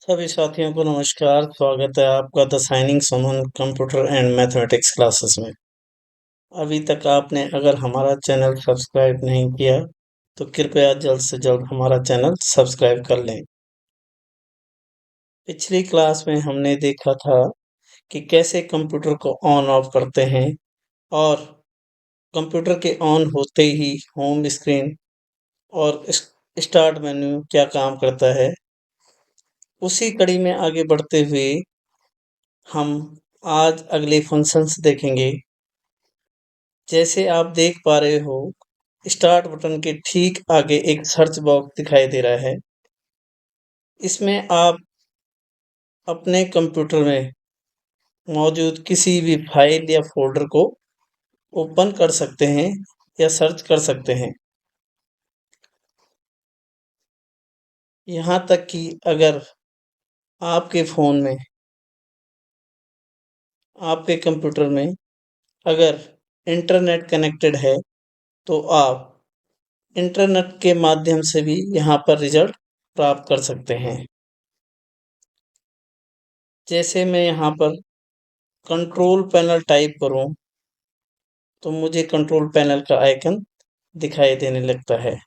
सभी साथियों को नमस्कार। स्वागत है आपका the signing Suman computer and mathematics classes में। अभी तक आपने अगर हमारा चैनल सब्सक्राइब नहीं किया तो कृपया जल्द से जल्द हमारा चैनल सब्सक्राइब कर लें। पिछली क्लास में हमने देखा था कि कैसे कंप्यूटर को ऑन ऑफ करते हैं और कंप्यूटर के ऑन होते ही होम स्क्रीन और स्टार्ट मेन्यू क्या काम करता है। उसी कड़ी में आगे बढ़ते हुए हम आज अगले फंक्शंस देखेंगे। जैसे आप देख पा रहे हो, स्टार्ट बटन के ठीक आगे एक सर्च बॉक्स दिखाई दे रहा है। इसमें आप अपने कंप्यूटर में मौजूद किसी भी फाइल या फोल्डर को ओपन कर सकते हैं या सर्च कर सकते हैं। यहाँ तक कि अगर आपके फ़ोन में, आपके कंप्यूटर में अगर इंटरनेट कनेक्टेड है तो आप इंटरनेट के माध्यम से भी यहाँ पर रिजल्ट प्राप्त कर सकते हैं। जैसे मैं यहाँ पर कंट्रोल पैनल टाइप करूँ तो मुझे कंट्रोल पैनल का आइकन दिखाई देने लगता है।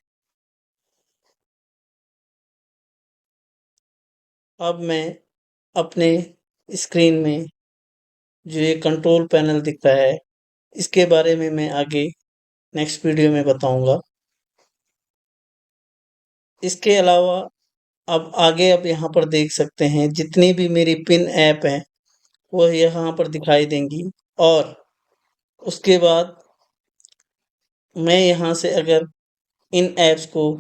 अब मैं अपने स्क्रीन में जो ये कंट्रोल पैनल दिखता है, इसके बारे में मैं आगे नेक्स्ट वीडियो में बताऊंगा। इसके अलावा अब यहाँ पर देख सकते हैं जितनी भी मेरी पिन ऐप हैं वो यहाँ पर दिखाई देंगी। और उसके बाद मैं यहाँ से अगर इन ऐप्स को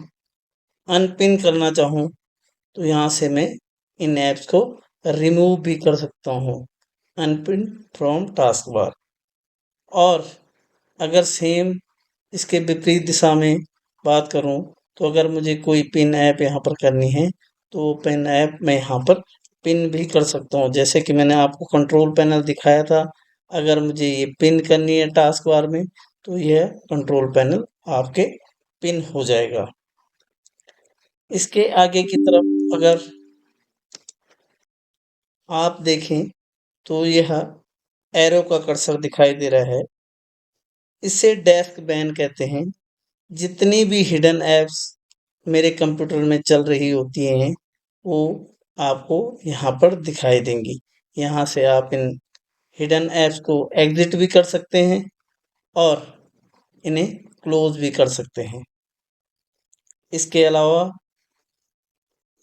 अनपिन करना चाहूँ तो यहाँ से मैं इन ऐप्स को रिमूव भी कर सकता हूँ, अनपिन फ्रॉम टास्क बार। और अगर सेम इसके विपरीत दिशा में बात करूँ तो अगर मुझे कोई पिन ऐप यहाँ पर करनी है तो पिन ऐप मैं यहाँ पर पिन भी कर सकता हूँ। जैसे कि मैंने आपको कंट्रोल पैनल दिखाया था, अगर मुझे ये पिन करनी है टास्क बार में तो यह कंट्रोल पैनल आपके पिन हो जाएगा। इसके आगे की तरफ अगर आप देखें तो यह एरो का कर्सर दिखाई दे रहा है। इसे डेस्क बैन कहते हैं। जितनी भी हिडन ऐप्स मेरे कंप्यूटर में चल रही होती हैं वो आपको यहाँ पर दिखाई देंगी। यहाँ से आप इन हिडन ऐप्स को एग्जिट भी कर सकते हैं और इन्हें क्लोज भी कर सकते हैं। इसके अलावा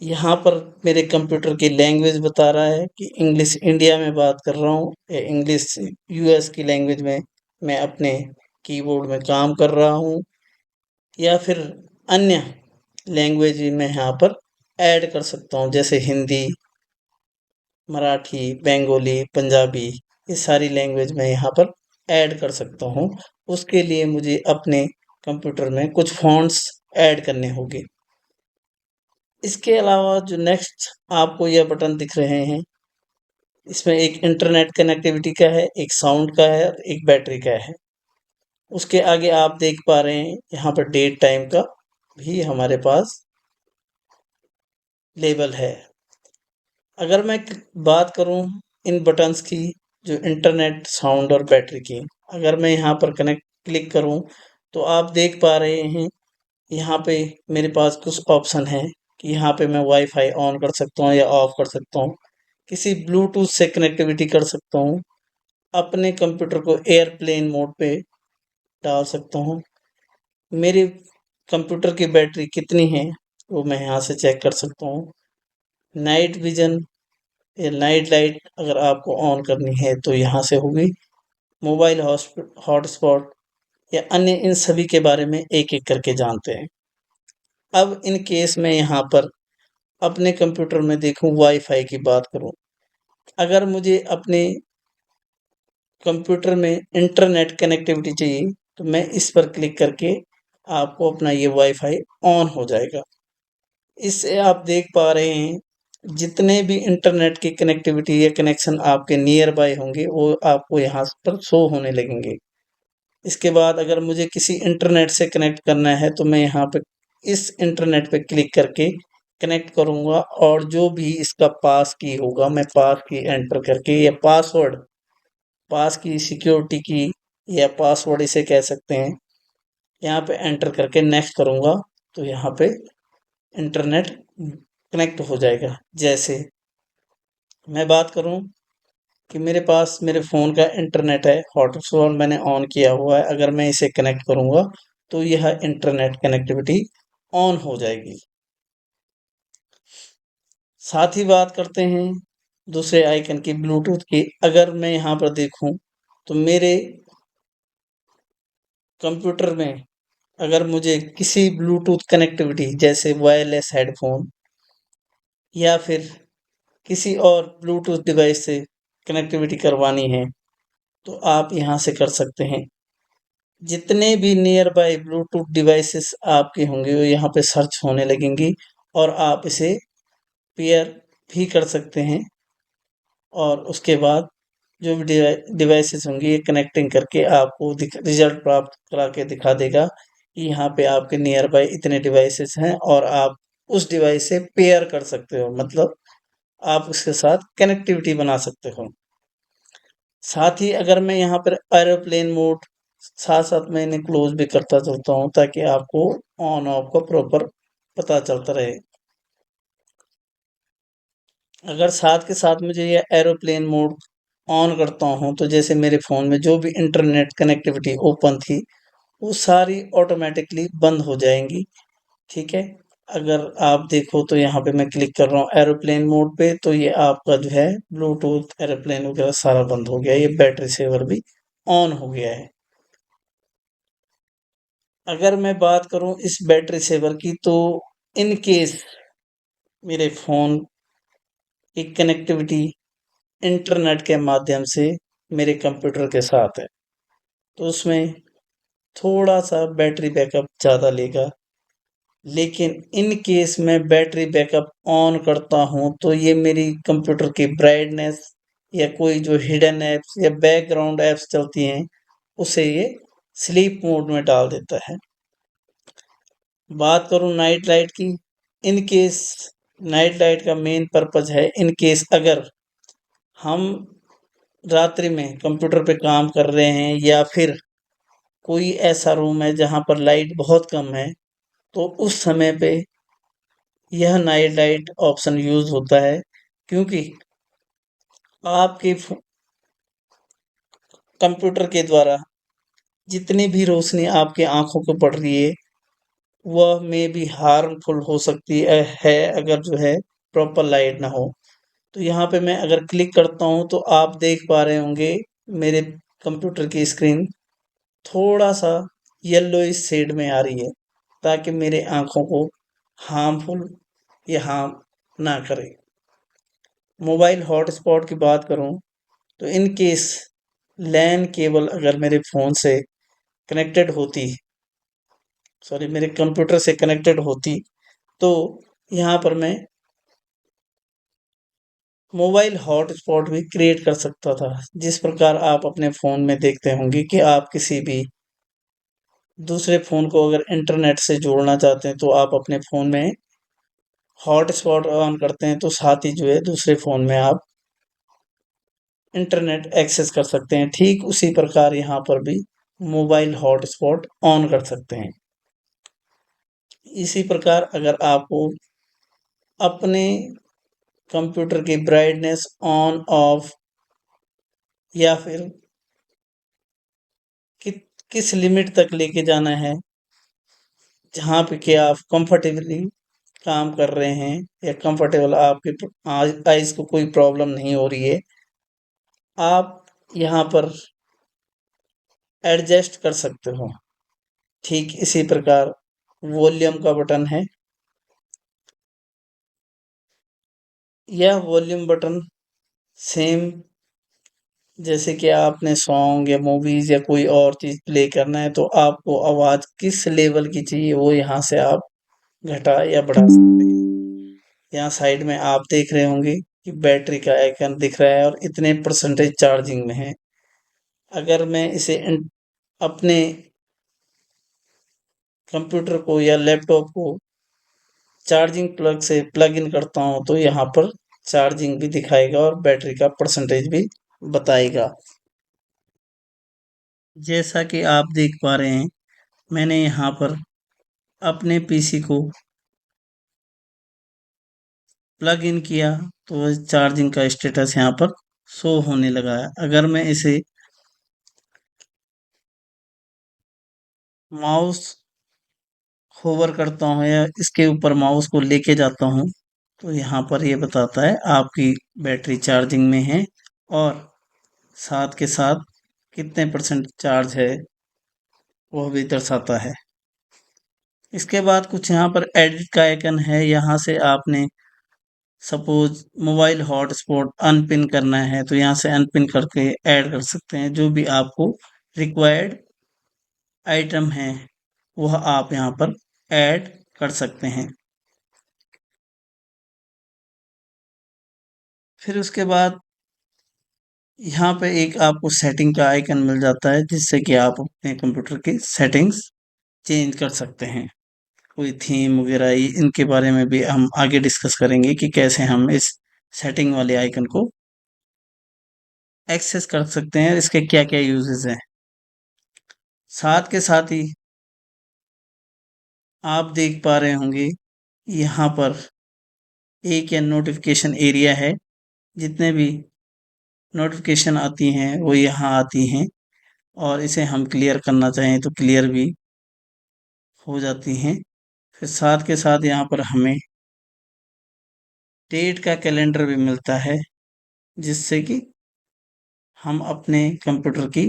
यहाँ पर मेरे कंप्यूटर की लैंग्वेज बता रहा है कि इंग्लिश इंडिया में बात कर रहा हूँ या इंग्लिश यूएस की लैंग्वेज में मैं अपने कीबोर्ड में काम कर रहा हूँ या फिर अन्य लैंग्वेज भी मैं यहाँ पर ऐड कर सकता हूँ, जैसे हिंदी, मराठी, बंगाली, पंजाबी, ये सारी लैंग्वेज मैं यहाँ पर ऐड कर सकता हूँ। उसके लिए मुझे अपने कंप्यूटर में कुछ फ़ॉन्ट्स ऐड करने होंगे। इसके अलावा जो नेक्स्ट आपको यह बटन दिख रहे हैं, इसमें एक इंटरनेट कनेक्टिविटी का है, एक साउंड का है और एक बैटरी का है। उसके आगे आप देख पा रहे हैं यहाँ पर डेट टाइम का भी हमारे पास लेबल है। अगर मैं बात करूँ इन बटन्स की, जो इंटरनेट, साउंड और बैटरी की, अगर मैं यहाँ पर कनेक्ट क्लिक करूँ तो आप देख पा रहे हैं यहाँ पे मेरे पास कुछ ऑप्शन हैं कि यहाँ पे मैं वाईफाई ऑन कर सकता हूँ या ऑफ कर सकता हूँ, किसी ब्लूटूथ से कनेक्टिविटी कर सकता हूँ, अपने कंप्यूटर को एयरप्लेन मोड पे डाल सकता हूँ, मेरे कंप्यूटर की बैटरी कितनी है वो मैं यहाँ से चेक कर सकता हूँ। नाइट विजन या नाइट लाइट अगर आपको ऑन करनी है तो यहाँ से होगी। मोबाइल हॉटस्पॉट या अन्य, इन सभी के बारे में एक एक करके जानते हैं। अब इन केस में यहाँ पर अपने कंप्यूटर में देखूं, वाईफाई की बात करूं, अगर मुझे अपने कंप्यूटर में इंटरनेट कनेक्टिविटी चाहिए तो मैं इस पर क्लिक करके आपको अपना ये वाईफाई ऑन हो जाएगा। इससे आप देख पा रहे हैं जितने भी इंटरनेट की कनेक्टिविटी या कनेक्शन आपके नियर बाय होंगे वो आपको यहाँ पर शो होने लगेंगे। इसके बाद अगर मुझे किसी इंटरनेट से कनेक्ट करना है तो मैं यहाँ पे इस इंटरनेट पे क्लिक करके कनेक्ट करूँगा और जो भी इसका पास की होगा मैं पास की एंटर करके या पासवर्ड, पास की सिक्योरिटी की या पासवर्ड इसे कह सकते हैं, यहाँ पे एंटर करके नेक्स्ट करूँगा तो यहाँ पे इंटरनेट कनेक्ट हो जाएगा। जैसे मैं बात करूँ कि मेरे पास मेरे फ़ोन का इंटरनेट है, हॉटस्पॉट मैंने ऑन किया हुआ है, अगर मैं इसे कनेक्ट करूँगा तो यह इंटरनेट कनेक्टिविटी ऑन हो जाएगी। साथ ही बात करते हैं दूसरे आइकन की, ब्लूटूथ की। अगर मैं यहाँ पर देखूँ तो मेरे कंप्यूटर में अगर मुझे किसी ब्लूटूथ कनेक्टिविटी जैसे वायरलेस हेडफोन या फिर किसी और ब्लूटूथ डिवाइस से कनेक्टिविटी करवानी है तो आप यहाँ से कर सकते हैं। जितने भी नियर बाय ब्लूटूथ डिवाइसेस आपके होंगे वो यहाँ पे सर्च होने लगेंगी और आप इसे पेयर भी कर सकते हैं और उसके बाद जो भी डिवाइसेस होंगी ये कनेक्टिंग करके आपको रिजल्ट प्राप्त करा के दिखा देगा कि यहाँ पे आपके नियर बाय इतने डिवाइसेस हैं और आप उस डिवाइस से पेयर कर सकते हो, मतलब आप उसके साथ कनेक्टिविटी बना सकते हो। साथ ही अगर मैं यहाँ पर एरोप्लेन मोड साथ साथ मैं इन्हें क्लोज भी करता चलता हूँ ताकि आपको ऑन ऑफ का प्रॉपर पता चलता रहे। अगर साथ के साथ मुझे ये एरोप्लेन मोड ऑन करता हूँ तो जैसे मेरे फ़ोन में जो भी इंटरनेट कनेक्टिविटी ओपन थी वो सारी ऑटोमेटिकली बंद हो जाएंगी। ठीक है, अगर आप देखो तो यहाँ पे मैं क्लिक कर रहा हूँ एरोप्लेन मोड पे तो ये आपका जो है ब्लूटूथ एरोप्लेन वगैरह सारा बंद हो गया, ये बैटरी सेवर भी ऑन हो गया है। अगर मैं बात करूं इस बैटरी सेवर की तो इन केस मेरे फ़ोन की कनेक्टिविटी इंटरनेट के माध्यम से मेरे कंप्यूटर के साथ है तो उसमें थोड़ा सा बैटरी बैकअप ज़्यादा लेगा, लेकिन इन केस मैं बैटरी बैकअप ऑन करता हूं तो ये मेरी कंप्यूटर की ब्राइटनेस या कोई जो हिडन ऐप्स या बैकग्राउंड ऐप्स चलती हैं उसे ये स्लीप मोड में डाल देता है। बात करूं नाइट लाइट की, इन केस नाइट लाइट का मेन पर्पज है इन केस अगर हम रात्रि में कंप्यूटर पे काम कर रहे हैं या फिर कोई ऐसा रूम है जहां पर लाइट बहुत कम है तो उस समय पे यह नाइट लाइट ऑप्शन यूज होता है, क्योंकि आपके कंप्यूटर के द्वारा जितनी भी रोशनी आपकी आंखों को पड़ रही है वह में भी हार्मफुल हो सकती है अगर जो है प्रॉपर लाइट ना हो। तो यहाँ पे मैं अगर क्लिक करता हूँ तो आप देख पा रहे होंगे मेरे कंप्यूटर की स्क्रीन थोड़ा सा येलोइश शेड में आ रही है ताकि मेरे आंखों को हार्मफुल या हार्म ना करे। मोबाइल हॉटस्पॉट की बात करूं तो इन केस लैन केबल अगर मेरे फ़ोन से कनेक्टेड होती, सॉरी मेरे कंप्यूटर से कनेक्टेड होती तो यहाँ पर मैं मोबाइल हॉटस्पॉट भी क्रिएट कर सकता था। जिस प्रकार आप अपने फ़ोन में देखते होंगे कि आप किसी भी दूसरे फ़ोन को अगर इंटरनेट से जोड़ना चाहते हैं तो आप अपने फ़ोन में हॉटस्पॉट ऑन करते हैं तो साथ ही जो है दूसरे फ़ोन में आप इंटरनेट एक्सेस कर सकते हैं। ठीक उसी प्रकार यहाँ पर भी मोबाइल हॉटस्पॉट ऑन कर सकते हैं। इसी प्रकार अगर आपको अपने कंप्यूटर की ब्राइटनेस ऑन ऑफ या फिर कि, किस लिमिट तक लेके जाना है जहाँ पे कि आप कंफर्टेबली काम कर रहे हैं या कंफर्टेबल आपके आइज को कोई प्रॉब्लम नहीं हो रही है, आप यहाँ पर एडजस्ट कर सकते हो। ठीक इसी प्रकार वॉल्यूम का बटन है, यह वॉल्यूम बटन सेम जैसे कि आपने सॉन्ग या मूवीज या कोई और चीज प्ले करना है तो आपको आवाज किस लेवल की चाहिए वो यहाँ से आप घटा या बढ़ा सकते हैं। यहाँ साइड में आप देख रहे होंगे कि बैटरी का आइकन दिख रहा है और इतने परसेंटेज चार्जिंग में है। अगर मैं इसे अपने कंप्यूटर को या लैपटॉप को चार्जिंग प्लग से प्लग इन करता हूँ तो यहाँ पर चार्जिंग भी दिखाएगा और बैटरी का परसेंटेज भी बताएगा। जैसा कि आप देख पा रहे हैं, मैंने यहाँ पर अपने पीसी को प्लग इन किया तो चार्जिंग का स्टेटस यहाँ पर शो होने लगा है। अगर मैं इसे माउस होवर करता हूँ या इसके ऊपर माउस को लेके जाता हूँ तो यहाँ पर ये बताता है आपकी बैटरी चार्जिंग में है और साथ के साथ कितने परसेंट चार्ज है वह भी दर्शाता है। इसके बाद कुछ यहाँ पर एडिट का आइकन है, यहाँ से आपने सपोज मोबाइल हॉटस्पॉट अनपिन करना है तो यहाँ से अनपिन करके ऐड कर सकते हैं। जो भी आपको रिक्वायर्ड आइटम है वह आप यहाँ पर ऐड कर सकते हैं। फिर उसके बाद यहाँ पे एक आपको सेटिंग का आइकन मिल जाता है जिससे कि आप अपने कंप्यूटर की सेटिंग्स चेंज कर सकते हैं। कोई थीम वगैरह इनके बारे में भी हम आगे डिस्कस करेंगे कि कैसे हम इस सेटिंग वाले आइकन को एक्सेस कर सकते हैं, इसके क्या क्या यूजेस हैं। साथ के साथ ही आप देख पा रहे होंगे यहाँ पर एक या नोटिफिकेशन एरिया है, जितने भी नोटिफिकेशन आती हैं वो यहाँ आती हैं और इसे हम क्लियर करना चाहें तो क्लियर भी हो जाती हैं। फिर साथ के साथ यहाँ पर हमें डेट का कैलेंडर भी मिलता है जिससे कि हम अपने कंप्यूटर की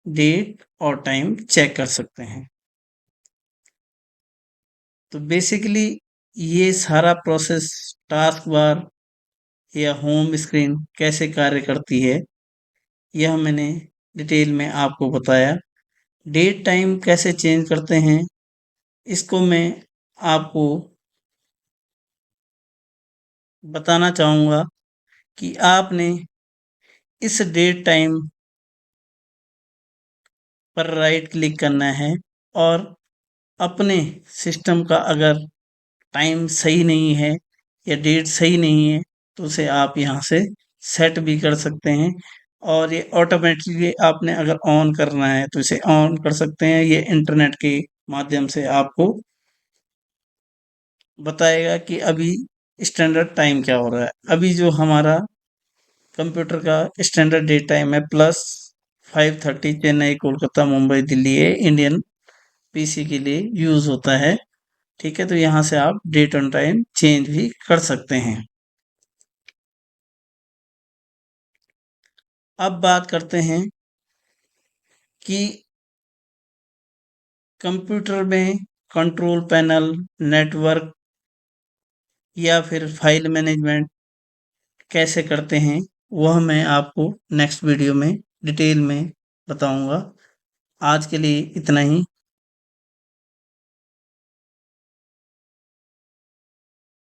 डेट और टाइम चेक कर सकते हैं। तो बेसिकली ये सारा प्रोसेस टास्क बार या होम स्क्रीन कैसे कार्य करती है यह मैंने डिटेल में आपको बताया। डेट टाइम कैसे चेंज करते हैं इसको मैं आपको बताना चाहूँगा कि आपने इस डेट टाइम पर राइट क्लिक करना है और अपने सिस्टम का अगर टाइम सही नहीं है या डेट सही नहीं है तो उसे आप यहाँ से सेट भी कर सकते हैं और ये ऑटोमेटिकली आपने अगर ऑन करना है तो इसे ऑन कर सकते हैं। ये इंटरनेट के माध्यम से आपको बताएगा कि अभी स्टैंडर्ड टाइम क्या हो रहा है। अभी जो हमारा कंप्यूटर का स्टैंडर्ड डे टाइम है +5:30 चेन्नई कोलकाता मुंबई दिल्ली है, इंडियन पीसी के लिए यूज होता है। ठीक है, तो यहाँ से आप डेट ऑन टाइम चेंज भी कर सकते हैं। अब बात करते हैं कि कंप्यूटर में कंट्रोल पैनल, नेटवर्क या फिर फाइल मैनेजमेंट कैसे करते हैं वह मैं आपको नेक्स्ट वीडियो में डिटेल में बताऊंगा। आज के लिए इतना ही।